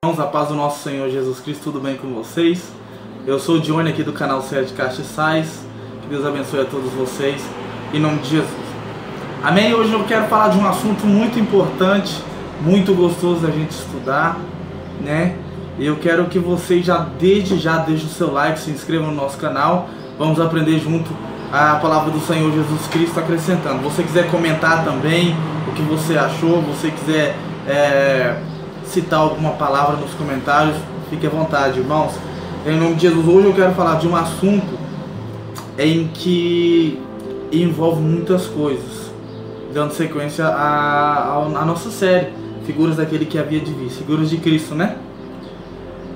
A paz do nosso Senhor Jesus Cristo, tudo bem com vocês? Eu sou o Johnny aqui do canal Sete Castiçais. Que Deus abençoe a todos vocês, em nome de Jesus. Amém? Hoje eu quero falar de um assunto muito importante, muito gostoso da gente estudar, né? E eu quero que vocês desde já deixem o seu like, se inscrevam no nosso canal. Vamos aprender junto a palavra do Senhor Jesus Cristo, acrescentando. Se você quiser comentar também o que você achou, você quiser citar alguma palavra nos comentários, fique à vontade, irmãos. Em nome de Jesus, hoje eu quero falar de um assunto em que envolve muitas coisas, dando sequência à nossa série Figuras daquele que havia de vir, Figuras de Cristo, né?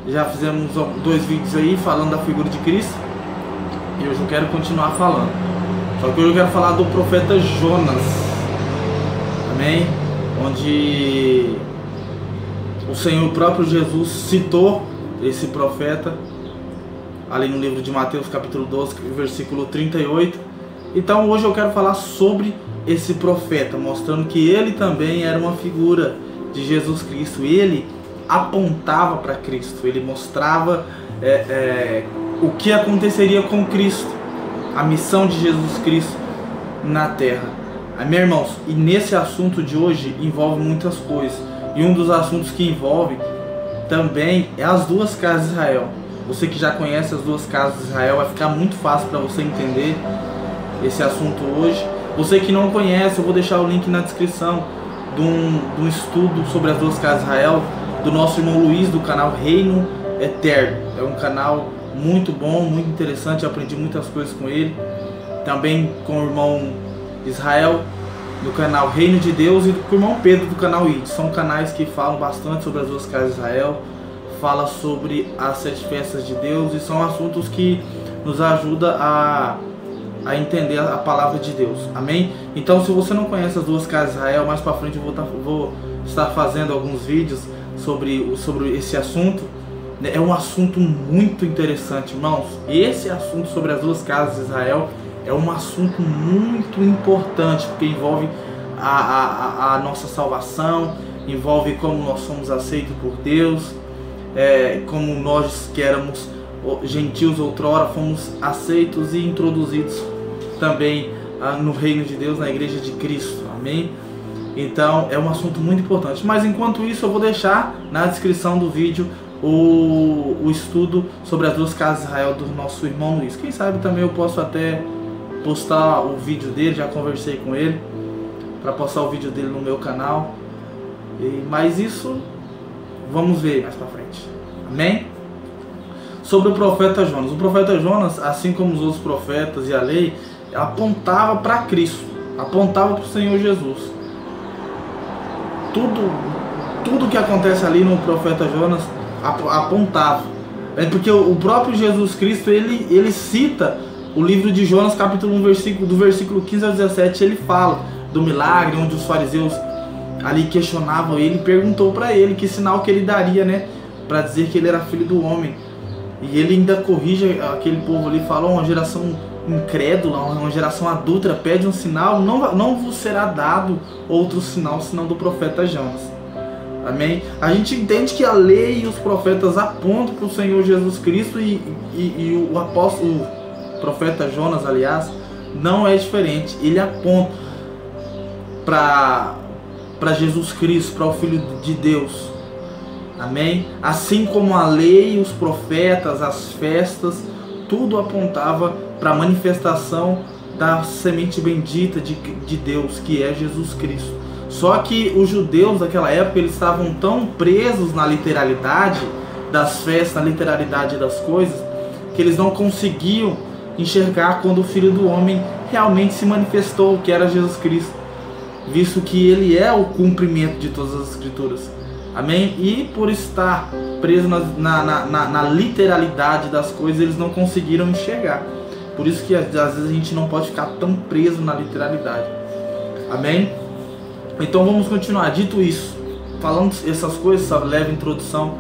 Já fizemos 2 vídeos aí falando da figura de Cristo, e hoje eu quero continuar falando. Só que hoje eu quero falar do profeta Jonas, amém? Onde o Senhor, o próprio Jesus, citou esse profeta ali no livro de Mateus capítulo 12, versículo 38. Então hoje eu quero falar sobre esse profeta, mostrando que ele também era uma figura de Jesus Cristo. Ele apontava para Cristo, ele mostrava o que aconteceria com Cristo, a missão de Jesus Cristo na terra. Amém, irmãos? E nesse assunto de hoje envolve muitas coisas. E um dos assuntos que envolve também é as duas casas de Israel. Você que já conhece as duas casas de Israel, vai ficar muito fácil para você entender esse assunto hoje. Você que não conhece, eu vou deixar o link na descrição de um estudo sobre as duas casas de Israel, do nosso irmão Luiz, do canal Reino Eterno. É um canal muito bom, muito interessante, eu aprendi muitas coisas com ele. Também com o irmão Israel, do canal Reino de Deus, e com o irmão Pedro, do canal ID. São canais que falam bastante sobre as duas casas de Israel, fala sobre as 7 festas de Deus, e são assuntos que nos ajudam a entender a palavra de Deus. Amém? Então, se você não conhece as duas casas de Israel, mais para frente eu vou estar fazendo alguns vídeos sobre esse assunto. É um assunto muito interessante, irmãos. Esse assunto sobre as duas casas de Israel é um assunto muito importante, porque envolve a nossa salvação, envolve como nós somos aceitos por Deus, como nós que éramos gentios outrora, fomos aceitos e introduzidos também no reino de Deus, na igreja de Cristo. Amém? Então é um assunto muito importante. Mas enquanto isso, eu vou deixar na descrição do vídeo o estudo sobre as duas casas de Israel do nosso irmão Luiz. Quem sabe também eu posso até postar o vídeo dele, já conversei com ele para postar o vídeo dele no meu canal. Mas isso vamos ver mais para frente. Amém? Sobre o profeta Jonas. O profeta Jonas, assim como os outros profetas e a lei, apontava para Cristo, apontava para o Senhor Jesus. Tudo que acontece ali no profeta Jonas apontava. Porque o próprio Jesus Cristo, ele cita o livro de Jonas, capítulo 1, do versículo 15 ao 17, ele fala do milagre, onde os fariseus ali questionavam ele, perguntou para ele que sinal que ele daria, né, para dizer que ele era filho do homem. E ele ainda corrige aquele povo ali, fala: uma geração incrédula, uma geração adúltera pede um sinal, não vos será dado outro sinal senão do profeta Jonas. Amém? A gente entende que a lei e os profetas apontam para o Senhor Jesus Cristo, e o apóstolo, o profeta Jonas, aliás, não é diferente. Ele aponta para Jesus Cristo, para o Filho de Deus. Amém? Assim como a lei, os profetas, as festas, tudo apontava para a manifestação da semente bendita de Deus, que é Jesus Cristo. Só que os judeus daquela época, eles estavam tão presos na literalidade das festas, na literalidade das coisas, que eles não conseguiam enxergar quando o Filho do Homem realmente se manifestou, que era Jesus Cristo, visto que ele é o cumprimento de todas as Escrituras. Amém? E por estar preso na literalidade das coisas, eles não conseguiram enxergar. Por isso que às vezes a gente não pode ficar tão preso na literalidade. Amém? Então vamos continuar. Dito isso, falando essas coisas, essa leve introdução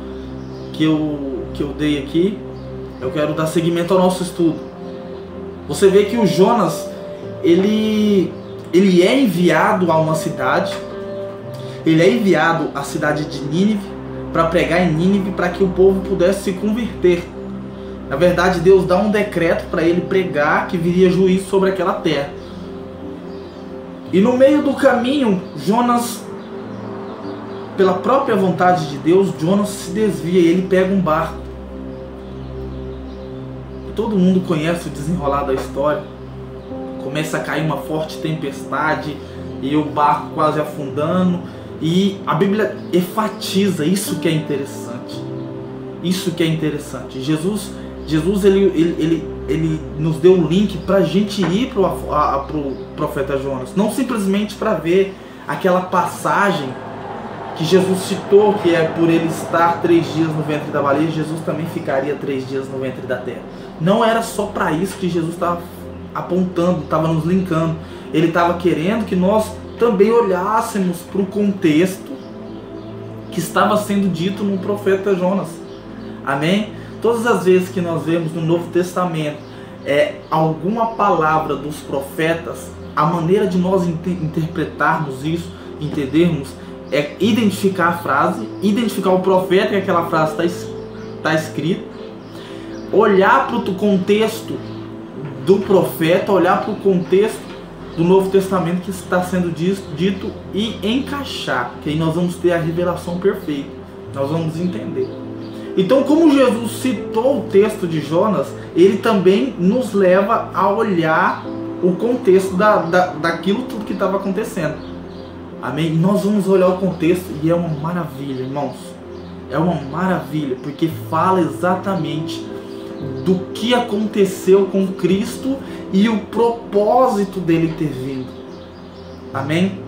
que eu dei aqui, eu quero dar seguimento ao nosso estudo. Você vê que o Jonas, ele é enviado a uma cidade, ele é enviado à cidade de Nínive para pregar em Nínive para que o povo pudesse se converter. Na verdade, Deus dá um decreto para ele pregar que viria juízo sobre aquela terra. E no meio do caminho, Jonas, pela própria vontade de Deus, Jonas se desvia e ele pega um barco. Todo mundo conhece o desenrolar da história. Começa a cair uma forte tempestade e o barco quase afundando. E a Bíblia enfatiza isso que é interessante. Isso que é interessante. Jesus ele nos deu o link para a gente ir para o profeta Jonas. Não simplesmente para ver aquela passagem que Jesus citou, que é por ele estar 3 dias no ventre da baleia, Jesus também ficaria 3 dias no ventre da terra. Não era só para isso que Jesus estava apontando, estava nos linkando. Ele estava querendo que nós também olhássemos para o contexto que estava sendo dito no profeta Jonas. Amém? Todas as vezes que nós vemos no Novo Testamento alguma palavra dos profetas, a maneira de nós interpretarmos isso, entendermos, é identificar a frase, identificar o profeta que aquela frase está escrita, olhar para o contexto do profeta, olhar para o contexto do Novo Testamento que está sendo dito e encaixar, que aí nós vamos ter a revelação perfeita, nós vamos entender. Então, como Jesus citou o texto de Jonas, ele também nos leva a olhar o contexto daquilo tudo que estava acontecendo. Amém? E nós vamos olhar o contexto e é uma maravilha, irmãos. É uma maravilha, porque fala exatamente do que aconteceu com Cristo e o propósito dele ter vindo. Amém?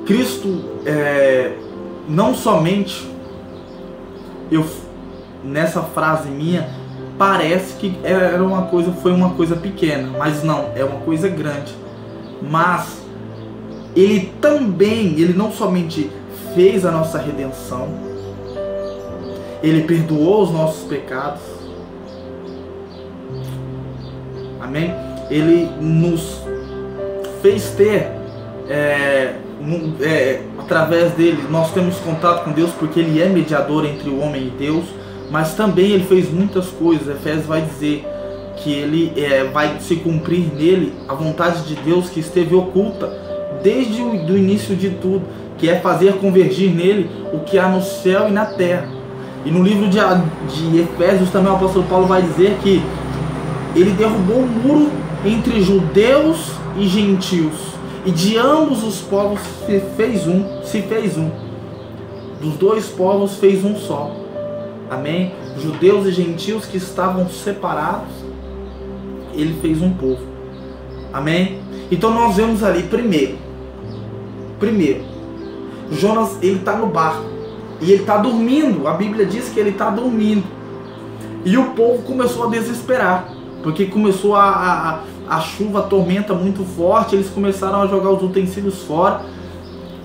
Cristo, não somente, nessa frase minha, parece que foi uma coisa pequena, mas não, é uma coisa grande. Mas ele não somente fez a nossa redenção, ele perdoou os nossos pecados. Amém? Ele nos fez ter, através dele, nós temos contato com Deus, porque ele é mediador entre o homem e Deus. Mas também ele fez muitas coisas. Efésios vai dizer que ele vai se cumprir nele a vontade de Deus que esteve oculta desde o início de tudo, que é fazer convergir nele o que há no céu e na terra. E no livro de Efésios também o apóstolo Paulo vai dizer que ele derrubou o muro entre judeus e gentios, e de ambos os povos se fez um. Dos dois povos fez um só. Amém? Judeus e gentios que estavam separados, ele fez um povo. Amém? Então nós vemos ali, primeiro, Jonas, ele está no barco e ele está dormindo. A Bíblia diz que ele está dormindo. E o povo começou a desesperar, porque começou a chuva, a tormenta muito forte. Eles começaram a jogar os utensílios fora,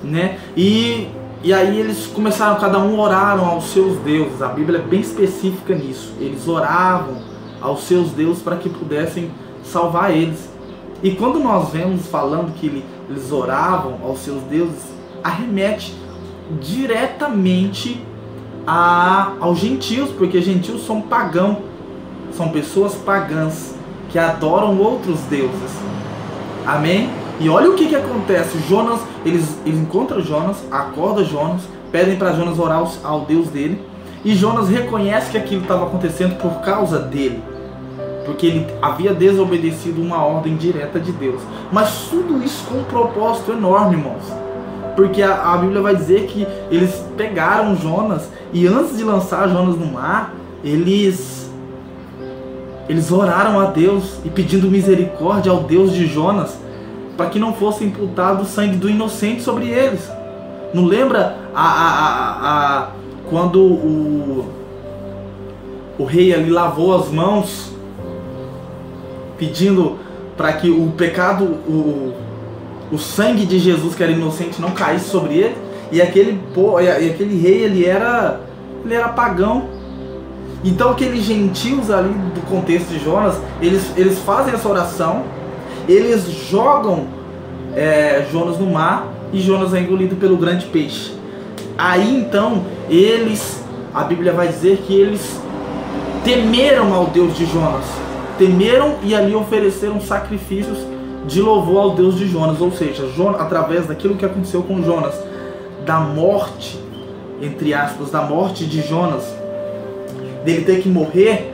né? E aí eles começaram, cada um oraram aos seus deuses. A Bíblia é bem específica nisso. Eles oravam aos seus deuses para que pudessem salvar eles. E quando nós vemos falando que eles oravam aos seus deuses, arremete diretamente aos gentios, porque gentios são pagãos, são pessoas pagãs que adoram outros deuses. Amém? E olha o que acontece. Jonas, eles encontram Jonas, acordam Jonas, pedem para Jonas orar ao Deus dele, e Jonas reconhece que aquilo estava acontecendo por causa dele, porque ele havia desobedecido uma ordem direta de Deus. Mas tudo isso com um propósito enorme, irmãos, porque a Bíblia vai dizer que eles pegaram Jonas e antes de lançar Jonas no mar, eles oraram a Deus e pedindo misericórdia ao Deus de Jonas, para que não fosse imputado o sangue do inocente sobre eles. Não lembra quando o rei ali lavou as mãos, pedindo para que o pecado, o sangue de Jesus, que era inocente, não caísse sobre ele? E aquele rei, ele era pagão. Então aqueles gentios ali do contexto de Jonas, eles fazem essa oração, eles jogam Jonas no mar, e Jonas é engolido pelo grande peixe. Aí então a Bíblia vai dizer que eles temeram ao Deus de Jonas, temeram e ali ofereceram sacrifícios de louvor ao Deus de Jonas, ou seja, através daquilo que aconteceu com Jonas, da morte, entre aspas, da morte de Jonas, dele ter que morrer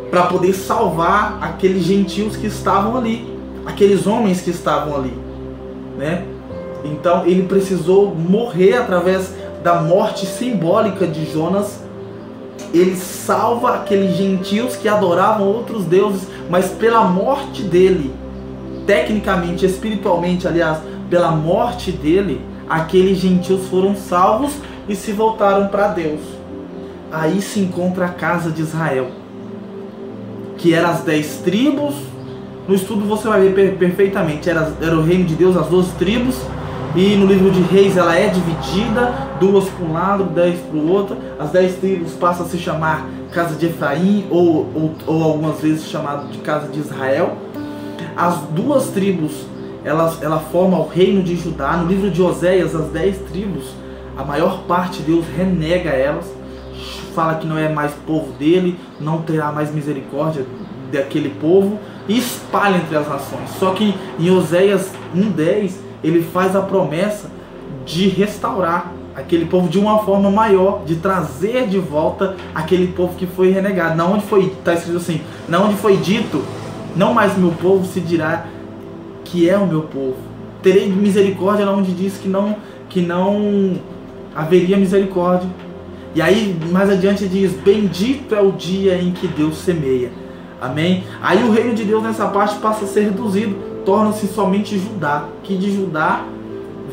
para poder salvar aqueles gentios que estavam ali, aqueles homens que estavam ali, né? Então ele precisou morrer através da morte simbólica de Jonas. Ele salva aqueles gentios que adoravam outros deuses, mas pela morte dele, tecnicamente, espiritualmente, aliás, pela morte dele, aqueles gentios foram salvos e se voltaram para Deus. Aí se encontra a casa de Israel, que eram as 10 tribos. No estudo você vai ver perfeitamente, era o reino de Deus, as 12 tribos. E no livro de Reis ela é dividida, 2 para um lado, 10 para o outro. As 10 tribos passam a se chamar casa de Efraim, ou algumas vezes chamado de casa de Israel. As 2 tribos, ela forma o reino de Judá. No livro de Oséias, as 10 tribos, a maior parte Deus renega elas, fala que não é mais povo dele, não terá mais misericórdia daquele povo, e espalha entre as nações. Só que em Oséias 1:10 ele faz a promessa de restaurar aquele povo de uma forma maior, de trazer de volta aquele povo que foi renegado. Na onde foi, está escrito assim, na onde foi dito, não mais meu povo se dirá que é o meu povo. Terei misericórdia, onde diz que não haveria misericórdia. E aí mais adiante diz, bendito é o dia em que Deus semeia. Amém? Aí o reino de Deus nessa parte passa a ser reduzido, torna-se somente Judá, que de Judá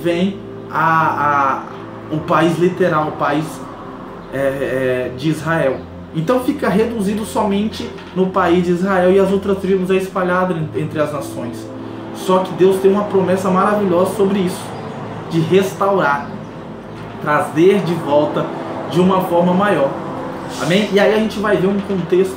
vem o país literal, o país de Israel. Então fica reduzido somente no país de Israel, e as outras tribos é espalhado entre as nações. Só que Deus tem uma promessa maravilhosa sobre isso, de restaurar, trazer de volta de uma forma maior. Amém? E aí a gente vai ver um contexto,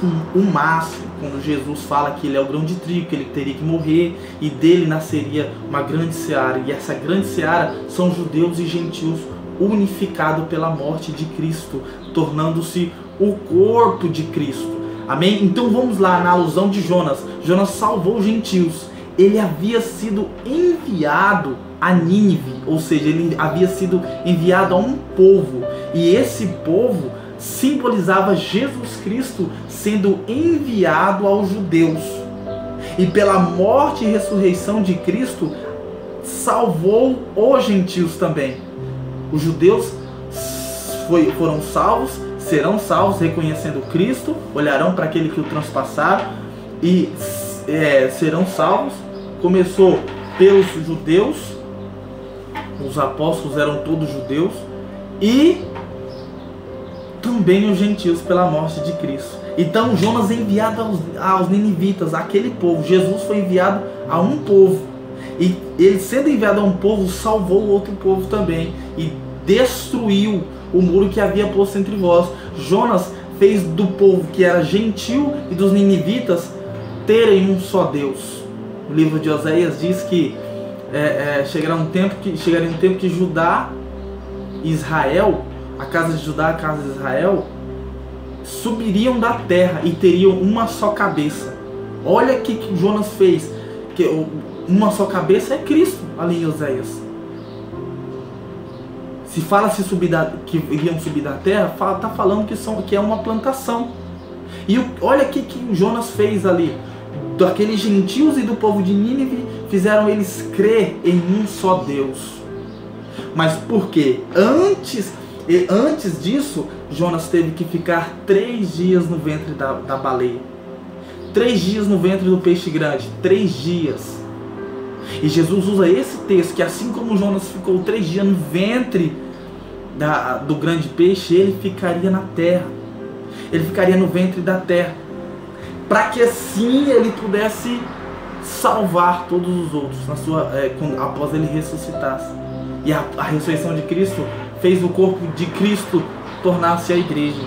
máximo, quando Jesus fala que ele é o grão de trigo, que ele teria que morrer e dele nasceria uma grande seara. E essa grande seara são judeus e gentios unificados pela morte de Cristo, tornando-se o corpo de Cristo. Amém? Então vamos lá na alusão de Jonas. Jonas salvou os gentios. Ele havia sido enviado a Nínive, ou seja, ele havia sido enviado a um povo. E esse povo simbolizava Jesus Cristo sendo enviado aos judeus. E pela morte e ressurreição de Cristo, salvou os gentios também. Os judeus foram salvos, serão salvos reconhecendo Cristo, olharão para aquele que o transpassaram e serão salvos. Começou pelos judeus, os apóstolos eram todos judeus, e também os gentios pela morte de Cristo. Então Jonas é enviado aos ninivitas, aquele povo. Jesus foi enviado a um povo, e ele, sendo enviado a um povo, salvou outro povo também e destruiu o muro que havia posto entre vós. Jonas fez do povo que era gentil e dos ninivitas terem um só Deus. O livro de Oséias diz que chegaria um tempo que Judá e Israel, a casa de Judá e a casa de Israel, subiriam da terra e teriam uma só cabeça. Olha o que Jonas fez, que uma só cabeça é Cristo ali em Oséias. Se fala que iriam subir da terra, está falando que é uma plantação. E olha o que Jonas fez ali. Daqueles gentios e do povo de Nínive, fizeram eles crer em um só Deus. Mas por quê? Antes disso, Jonas teve que ficar 3 dias no ventre da baleia. 3 dias no ventre do peixe grande. 3 dias. E Jesus usa esse texto, que assim como Jonas ficou 3 dias no ventre do grande peixe, ele ficaria na terra. Ele ficaria no ventre da terra, para que assim ele pudesse salvar todos os outros após ele ressuscitasse. E a ressurreição de Cristo fez o corpo de Cristo tornar-se a igreja.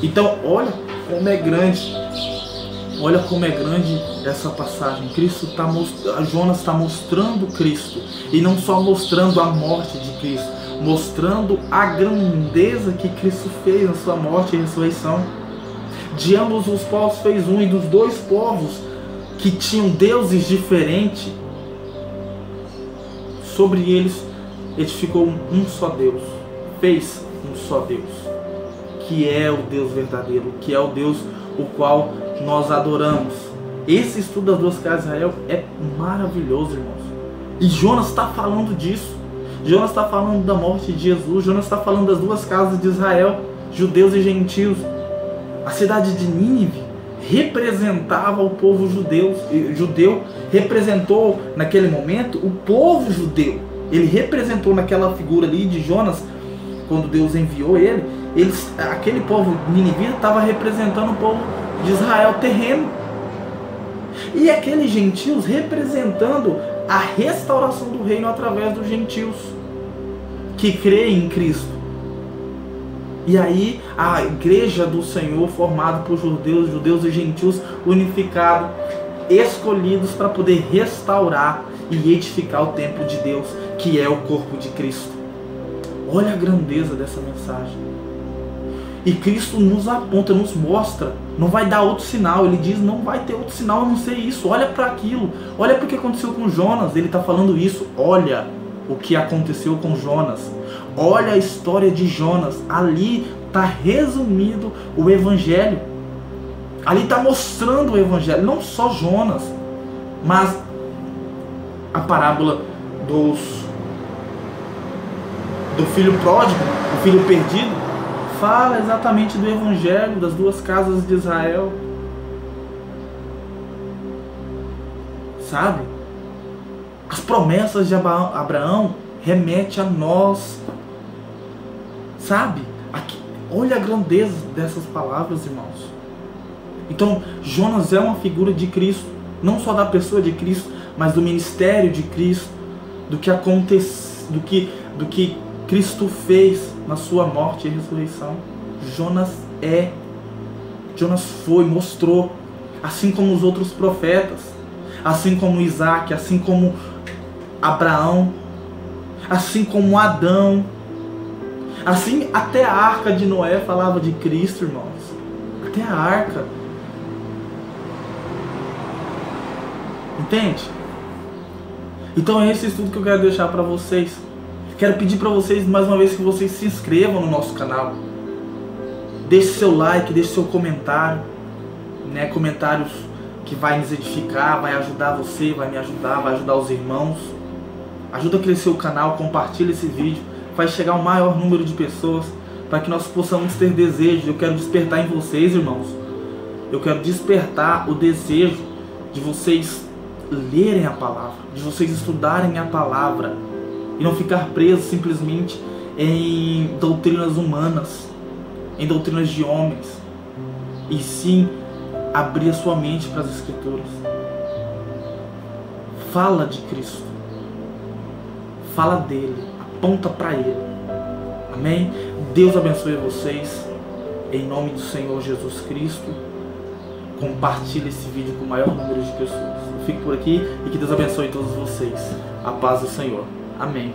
Então olha como é grande, essa passagem. Jonas está mostrando Cristo, e não só mostrando a morte de Cristo, mostrando a grandeza que Cristo fez na sua morte e ressurreição. De ambos os povos fez um, e dos dois povos que tinham deuses diferentes, sobre eles edificou um só Deus, fez um só Deus, que é o Deus verdadeiro, que é o Deus o qual nós adoramos. Esse estudo das duas casas de Israel é maravilhoso, irmãos. E Jonas está falando disso. Jonas está falando da morte de Jesus. Jonas está falando das duas casas de Israel, judeus e gentios. A cidade de Nínive representava o povo judeu, representou naquele momento o povo judeu. Ele representou naquela figura ali de Jonas, quando Deus enviou ele, aquele povo ninivita estava representando o povo de Israel terreno. E aqueles gentios representando a restauração do reino através dos gentios que creem em Cristo. E aí a igreja do Senhor, formada por judeus e gentios unificados, escolhidos para poder restaurar e edificar o templo de Deus, que é o corpo de Cristo. Olha a grandeza dessa mensagem. E Cristo nos aponta, nos mostra, não vai dar outro sinal. Ele diz, não vai ter outro sinal a não ser isso. Olha para aquilo, olha para o que aconteceu com Jonas. Ele está falando isso, olha o que aconteceu com Jonas. Olha a história de Jonas. Ali está resumido o Evangelho. Ali está mostrando o Evangelho. Não só Jonas, mas a parábola do filho pródigo, o filho perdido, fala exatamente do Evangelho, das duas casas de Israel. Sabe? As promessas de Abraão remetem a nós. Sabe? Aqui, olha a grandeza dessas palavras, irmãos. Então, Jonas é uma figura de Cristo. Não só da pessoa de Cristo, mas do ministério de Cristo. Do que aconteceu, do que Cristo fez na sua morte e ressurreição. Jonas foi, mostrou, assim como os outros profetas, assim como Isaac, assim como Abraão, assim como Adão, assim até a arca de Noé falava de Cristo, irmãos. Até a arca. Entende? Então é esse estudo que eu quero deixar para vocês. Quero pedir para vocês mais uma vez que vocês se inscrevam no nosso canal. Deixe seu like, deixe seu comentário, né? Comentários que vai nos edificar, vai ajudar você, vai me ajudar, vai ajudar os irmãos. Ajuda a crescer o canal, compartilha esse vídeo, vai chegar ao maior número de pessoas, para que nós possamos ter desejo. Eu quero despertar em vocês, irmãos. Eu quero despertar o desejo de vocês lerem a palavra, de vocês estudarem a palavra, e não ficar preso simplesmente em doutrinas humanas, em doutrinas de homens, e sim abrir a sua mente para as Escrituras. Fala de Cristo, fala dele, aponta para ele. Amém? Deus abençoe vocês, em nome do Senhor Jesus Cristo. Compartilhe esse vídeo com o maior número de pessoas. Eu fico por aqui e que Deus abençoe todos vocês. A paz do Senhor. Amém.